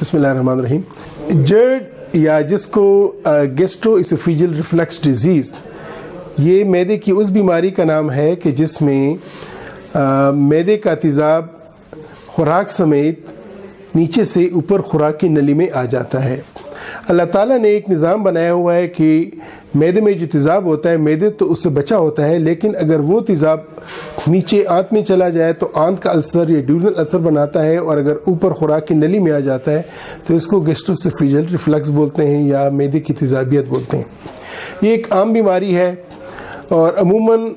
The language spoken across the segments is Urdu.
بسم اللہ الرحمن الرحیم. جرڈ یا جس کو گیسٹرو اسوفیجل ریفلکس ڈیزیز، یہ معدے کی اس بیماری کا نام ہے کہ جس میں معدے کا تیزاب خوراک سمیت نیچے سے اوپر خوراک کی نلی میں آ جاتا ہے. اللہ تعالیٰ نے ایک نظام بنایا ہوا ہے کہ معدے میں جو تیزاب ہوتا ہے، معدے تو اس سے بچا ہوتا ہے، لیکن اگر وہ تیزاب نیچے آنت میں چلا جائے تو آنت کا السر یا ڈیورنل السر بناتا ہے، اور اگر اوپر خوراک کی نلی میں آ جاتا ہے تو اس کو گیسٹروسوفیجل ریفلکس بولتے ہیں یا معدے کی تیزابیت بولتے ہیں. یہ ایک عام بیماری ہے اور عموماً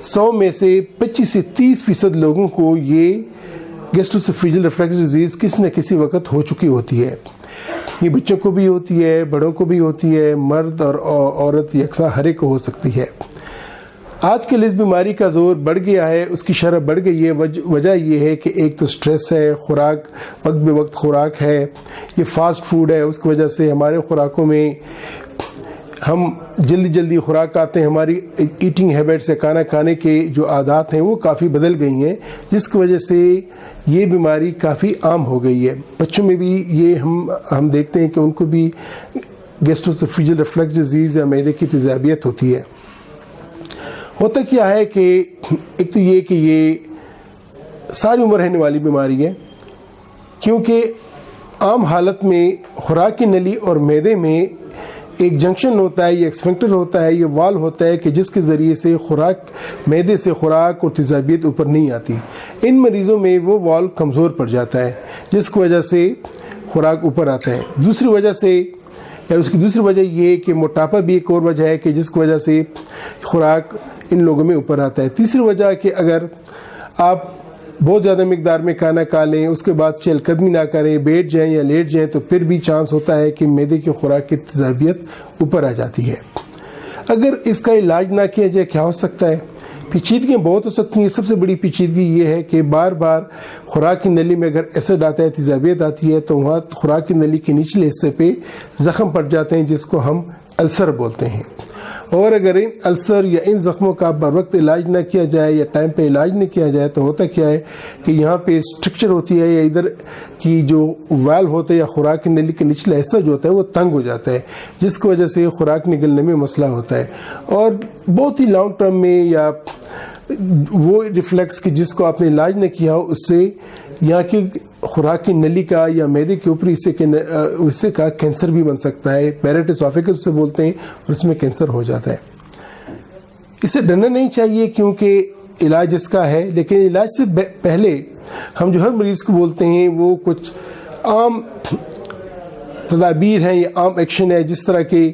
100 میں سے 25 سے 30% لوگوں کو یہ گیسٹروسوفیجل ریفلکس ڈیزیز کسی نہ کسی وقت ہو چکی ہوتی ہے. یہ بچوں کو بھی ہوتی ہے، بڑوں کو بھی ہوتی ہے، مرد اور عورت یکساں ہر ایک کو ہو سکتی ہے. آج کل اس بیماری کا زور بڑھ گیا ہے، اس کی شرح بڑھ گئی ہے. وجہ یہ ہے کہ ایک تو سٹریس ہے، خوراک وقت بے وقت خوراک ہے، یہ فاسٹ فوڈ ہے، اس کی وجہ سے ہمارے خوراکوں میں ہم جلدی خوراک آتے ہیں. ہماری ایٹنگ ہیبٹس سے کھانا کھانے کے جو عادات ہیں وہ کافی بدل گئی ہیں، جس کی وجہ سے یہ بیماری کافی عام ہو گئی ہے. بچوں میں بھی یہ ہم دیکھتے ہیں کہ ان کو بھی گیسٹروسوفیجل ریفلکس ڈیزیز یا معدے کی تیزابیت ہوتی ہے. ہوتا کیا ہے کہ ایک تو یہ کہ یہ ساری عمر رہنے والی بیماری ہے، کیونکہ عام حالت میں خوراک کی نلی اور معدے میں ایک جنکشن ہوتا ہے، یہ ایکسفنکٹر ہوتا ہے، یہ وال ہوتا ہے کہ جس کے ذریعے سے معدے سے خوراک اور تیزابیت اوپر نہیں آتی. ان مریضوں میں وہ وال کمزور پڑ جاتا ہے، جس کی وجہ سے خوراک اوپر آتا ہے. دوسری وجہ سے یا اس کی دوسری وجہ یہ کہ موٹاپا بھی ایک اور وجہ ہے کہ جس کی وجہ سے خوراک ان لوگوں میں اوپر آتا ہے. تیسری وجہ کہ اگر آپ بہت زیادہ مقدار میں کھانا کھا لیں، اس کے بعد چہل قدمی نہ کریں، بیٹھ جائیں یا لیٹ جائیں، تو پھر بھی چانس ہوتا ہے کہ معدے کی خوراک کی تیزابیت اوپر آ جاتی ہے. اگر اس کا علاج نہ کیا جائے کیا ہو سکتا ہے؟ پیچیدگیاں بہت ہو سکتی ہیں. سب سے بڑی پیچیدگی یہ ہے کہ بار بار خوراک کی نلی میں اگر ایسڈ آتا ہے، تیزابیت آتی ہے، تو وہاں خوراک کی نلی کے نچلے حصے پہ زخم پڑ جاتے ہیں، جس کو ہم السر بولتے ہیں. اور اگر ان السر یا ان زخموں کا بر وقت علاج نہ کیا جائے یا ٹائم پہ علاج نہ کیا جائے تو ہوتا کیا ہے کہ یہاں پہ اسٹرکچر ہوتی ہے یا ادھر کی جو وال ہوتا ہے یا خوراک کی نلی کے نچلا حصہ جو ہوتا ہے وہ تنگ ہو جاتا ہے، جس کی وجہ سے خوراک نگلنے میں مسئلہ ہوتا ہے. اور بہت ہی لانگ ٹرم میں یا وہ ریفلیکس کی جس کو آپ نے علاج نہ کیا ہو، اس سے یہاں کی خوراک کی نلی کا یا معدے کے اوپری حصے کا کینسر بھی بن سکتا ہے. پیرٹ اسوفیگس سے بولتے ہیں، اور اس میں کینسر ہو جاتا ہے. اسے ڈرنا نہیں چاہیے کیونکہ علاج اس کا ہے، لیکن علاج سے پہلے ہم جو ہر مریض کو بولتے ہیں وہ کچھ عام تدابیر ہیں یا عام ایکشن ہے، جس طرح کہ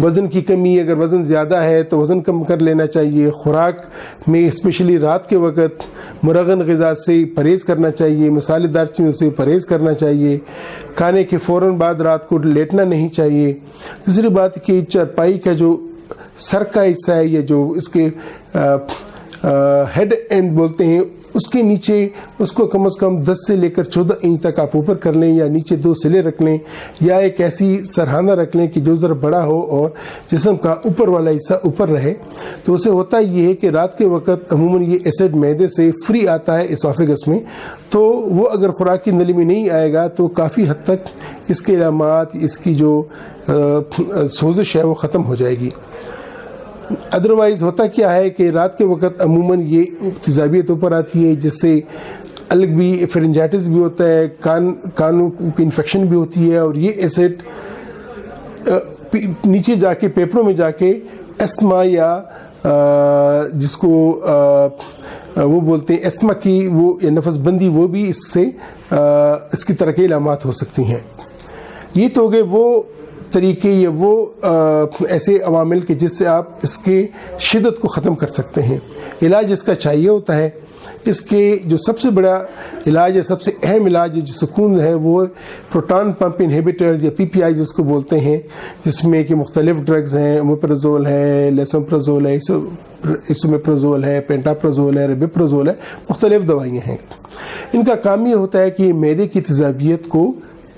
وزن کی کمی، اگر وزن زیادہ ہے تو وزن کم کر لینا چاہیے. خوراک میں اسپیشلی رات کے وقت مرغن غذا سے پرہیز کرنا چاہیے، مسالے دار چیزوں سے پرہیز کرنا چاہیے. کھانے کے فوراً بعد رات کو لیٹنا نہیں چاہیے. دوسری بات کہ چارپائی کا جو سر کا حصہ ہے یا جو اس کے ہیڈ اینڈ بولتے ہیں، اس کے نیچے اس کو کم از کم 10 سے لے کر 14 انچ تک آپ اوپر کر لیں، یا نیچے 2 سلے رکھ لیں، یا ایک ایسی سرہانہ رکھ لیں کہ جو ذرا بڑا ہو اور جسم کا اوپر والا حصہ اوپر رہے. تو اسے ہوتا یہ ہے کہ رات کے وقت عموماً یہ ایسڈ معدے سے فری آتا ہے اسوفیگس میں، تو وہ اگر خوراک کی نلی میں نہیں آئے گا تو کافی حد تک اس کے علامات، اس کی جو سوزش ہے وہ ختم ہو جائے گی. ادروائز ہوتا کیا ہے کہ رات کے وقت عموماً یہ تیزابیت اوپر آتی ہے، جس سے الگ بھی فرنجائٹس بھی ہوتا ہے، کانوں کی انفیکشن بھی ہوتی ہے، اور یہ ایسڈ نیچے جا کے پیپڑوں میں جا کے استما یا جس کو وہ بولتے ہیں استما کی وہ یا نفس بندی، وہ بھی اس کی طرح کے علامات ہو سکتی ہیں. یہ تو ہو گئے وہ طریقے یا وہ ایسے عوامل کہ جس سے آپ اس کے شدت کو ختم کر سکتے ہیں. علاج اس کا چاہیے ہوتا ہے. اس کے جو سب سے بڑا علاج ہے، سب سے اہم علاج جو سکون ہے، وہ پروٹون پمپ انہیبیٹرز یا PPIs اس کو بولتے ہیں، جس میں کہ مختلف ڈرگز ہیں. اومیپرازول ہے، لیسومپرازول ہے، اسومیپرازول ہے، پینٹاپرازول ہے، ربیپرازول ہے، مختلف دوائیاں ہیں. ان کا کام یہ ہوتا ہے کہ معدے کی تیزابیت کو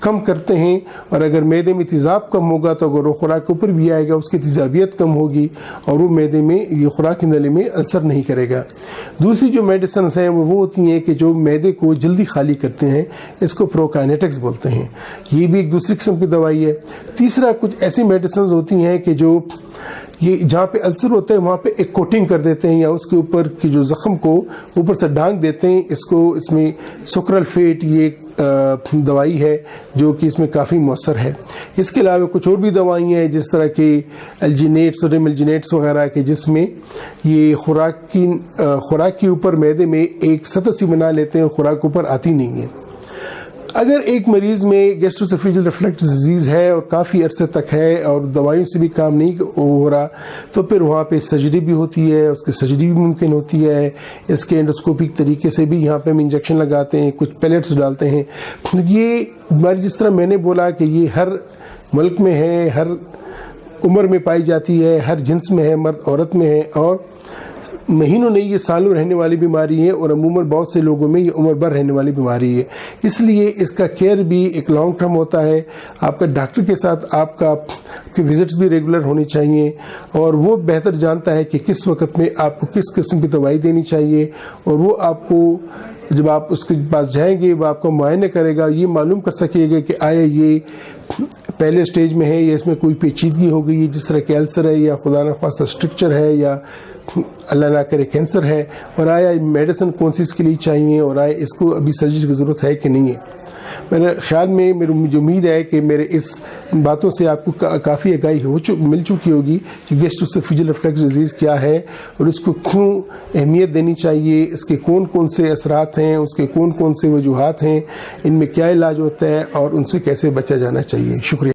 کم کرتے ہیں، اور اگر معدے میں تیزاب کم ہوگا تو اگر وہ خوراک کے اوپر بھی آئے گا اس کی تیزابیت کم ہوگی اور وہ معدے میں یہ خوراک کی نلی میں اثر نہیں کرے گا۔ دوسری جو میڈیسنز ہیں وہ ہوتی ہیں کہ جو معدے کو جلدی خالی کرتے ہیں، اس کو پروکائنیٹکس بولتے ہیں، یہ بھی ایک دوسری قسم کی دوائی ہے۔ تیسرا کچھ ایسی میڈیسنز ہوتی ہیں کہ جو یہ جہاں پہ السر ہوتا ہے وہاں پہ ایک کوٹنگ کر دیتے ہیں یا اس کے اوپر کی جو زخم کو اوپر سے ڈھانک دیتے ہیں، اس میں سکرلفیٹ یہ ایک دوائی ہے جو کہ اس میں کافی مؤثر ہے۔ اس کے علاوہ کچھ اور بھی دوائیاں ہیں جس طرح کے الجینیٹس اور ریملجینیٹس وغیرہ کے، جس میں یہ خوراک کے اوپر معدے میں ایک سطح سی بنا لیتے ہیں اور خوراک کے اوپر آتی نہیں ہے۔ اگر ایک مریض میں گیسٹروسوفیجل ریفلکس ڈیزیز ہے اور کافی عرصے تک ہے اور دوائیوں سے بھی کام نہیں ہو رہا، تو پھر وہاں پہ سرجری بھی ہوتی ہے، اس کی سرجری بھی ممکن ہوتی ہے۔ اس کے انڈوسکوپک طریقے سے بھی یہاں پہ ہم انجیکشن لگاتے ہیں، کچھ پیلیٹس ڈالتے ہیں۔ یہ بیماری جس طرح میں نے بولا کہ یہ ہر ملک میں ہے، ہر عمر میں پائی جاتی ہے، ہر جنس میں ہے، مرد عورت میں ہے، اور مہینوں نہیں یہ سالوں رہنے والی بیماری ہے، اور عموماً بہت سے لوگوں میں یہ عمر بھر رہنے والی بیماری ہے۔ اس لیے اس کا کیئر بھی ایک لانگ ٹرم ہوتا ہے۔ آپ کا ڈاکٹر کے ساتھ آپ کی وزٹس بھی ریگولر ہونی چاہیے، اور وہ بہتر جانتا ہے کہ کس وقت میں آپ کو کس قسم کی دوائی دینی چاہیے، اور وہ آپ کو جب آپ اس کے پاس جائیں گے وہ آپ کو معائنہ کرے گا، یہ معلوم کر سکے گا کہ آیا یہ پہلے سٹیج میں ہے یا اس میں کوئی پیچیدگی ہو گئی ہے، جس طرح کہ السر ہے یا خدا نخواستہ اسٹرکچر ہے یا اللہ نہ کرے کینسر ہے، اور آیا میڈیسن کون سی اس کے لیے چاہیے، اور آیا اس کو ابھی سرجری کی ضرورت ہے کہ نہیں ہے۔ میرے خیال میں مجھے امید ہے کہ میرے اس باتوں سے آپ کو کافی آگاہی مل چکی ہوگی کہ گیسٹروسوفیجل ریفلکس ڈیزیز کیا ہے اور اس کو کیوں اہمیت دینی چاہیے، اس کے کون کون سے اثرات ہیں، اس کے کون کون سے وجوہات ہیں، ان میں کیا علاج ہوتا ہے اور ان سے کیسے بچا جانا چاہیے۔ شکریہ۔